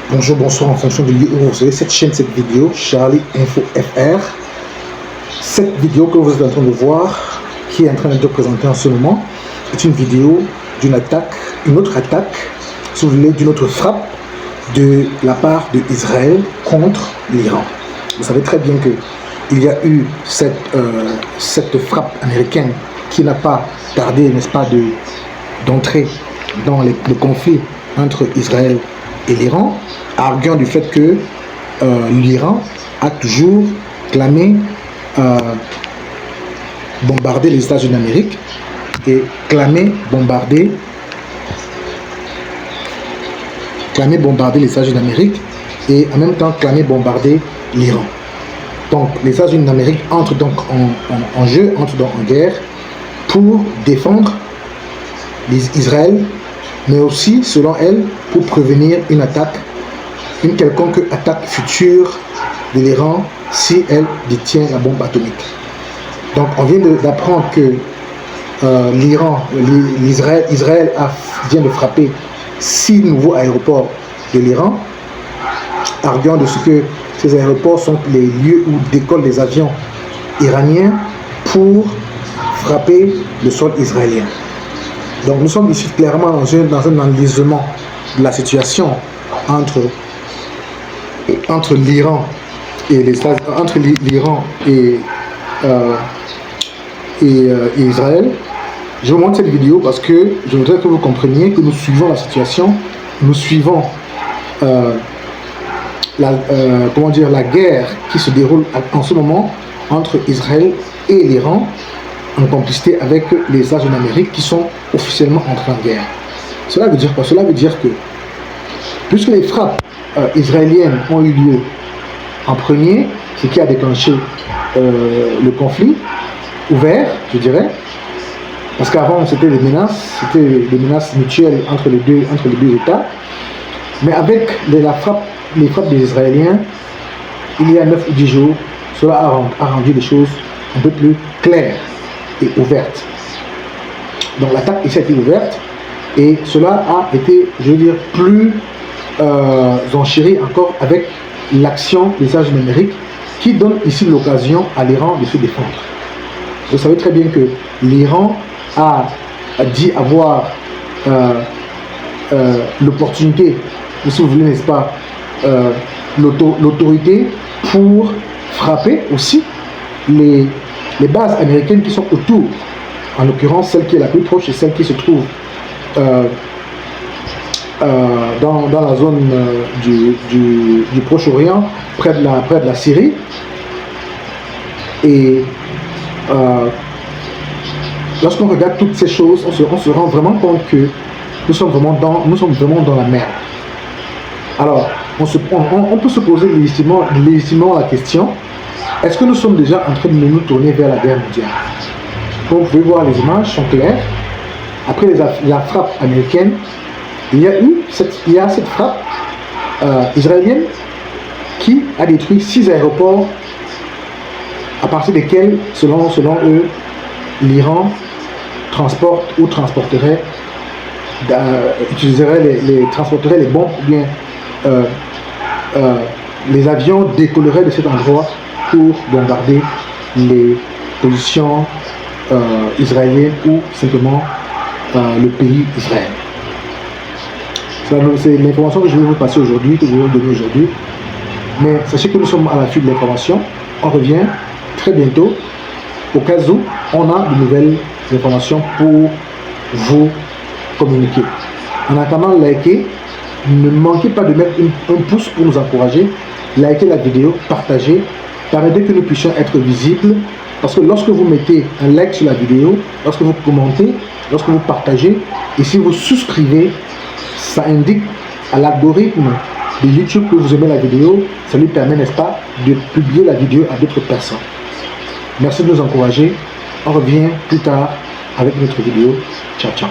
Bonjour, bonsoir en fonction du lieu où vous avez cette chaîne, cette vidéo, Charlie Info FR. Cette vidéo que vous êtes en train de voir, qui est en train d'être présentée en ce moment, est une vidéo d'une attaque, une autre attaque, si vous voulez, d'une autre frappe de la part d'Israël contre l'Iran. Vous savez très bien qu'il y a eu cette frappe américaine qui n'a pas tardé, n'est-ce pas, d'entrer dans le conflit entre Israël et l'Iran, arguant du fait que l'Iran a toujours clamé bombarder les États-Unis d'Amérique et clamé bombarder les États-Unis d'Amérique et en même temps clamé bombarder l'Iran. Donc les États-Unis d'Amérique entrent donc en jeu, entrent donc en guerre pour défendre Israël, mais aussi, selon elle, pour prévenir une attaque, une quelconque attaque future de l'Iran si elle détient la bombe atomique. Donc on vient d'apprendre que Israël vient de frapper 6 nouveaux aéroports de l'Iran, arguant de ce que ces aéroports sont les lieux où décollent les avions iraniens pour frapper le sol israélien. Donc nous sommes ici clairement dans un enlisement de la situation entre l'Iran et Israël. Je vous montre cette vidéo parce que je voudrais que vous compreniez que nous suivons la situation, nous suivons la guerre qui se déroule en ce moment entre Israël et l'Iran, en complicité avec les États-Unis d'Amérique qui sont officiellement entrés en guerre. Cela veut dire quoi? Cela veut dire que, puisque les frappes israéliennes ont eu lieu en premier, ce qui a déclenché le conflit ouvert, je dirais, parce qu'avant c'était des menaces mutuelles entre les deux États, mais avec les frappes des Israéliens, il y a 9 ou 10 jours, cela a rendu les choses un peu plus claires et ouverte. Donc l'attaque ici a été ouverte et cela a été, je veux dire, plus enchéri encore avec l'action des États-Unis d'Amérique qui donne ici l'occasion à l'Iran de se défendre. Vous savez très bien que l'Iran a dit avoir l'opportunité, si vous voulez, n'est-ce pas, l'autorité pour frapper aussi les bases américaines qui sont autour, en l'occurrence celle qui est la plus proche et celle qui se trouve dans la zone du Proche-Orient, près de la Syrie. Et lorsqu'on regarde toutes ces choses, on se rend vraiment compte que nous sommes vraiment dans la merde. Alors, on peut se poser légitimement la question: est-ce que nous sommes déjà en train de nous tourner vers la guerre mondiale? Comme vous pouvez voir, les images sont claires. Après la frappe américaine, il y a cette frappe israélienne qui a détruit 6 aéroports à partir desquels, selon eux, l'Iran transporterait les bombes, ou bien les avions décolleraient de cet endroit pour bombarder les positions israéliennes ou simplement le pays Israël. C'est l'information que je vais vous passer aujourd'hui, que je vais vous donner aujourd'hui. Mais sachez que nous sommes à l'affût de l'information. On revient très bientôt au cas où on a de nouvelles informations pour vous communiquer. En attendant, likez. Ne manquez pas de mettre un pouce pour nous encourager. Likez la vidéo, partagez. Permettez que nous puissions être visibles. Parce que lorsque vous mettez un like sur la vidéo, lorsque vous commentez, lorsque vous partagez, et si vous souscrivez, ça indique à l'algorithme de YouTube que vous aimez la vidéo. Ça lui permet, n'est-ce pas, de publier la vidéo à d'autres personnes. Merci de nous encourager. On revient plus tard avec notre vidéo. Ciao, ciao.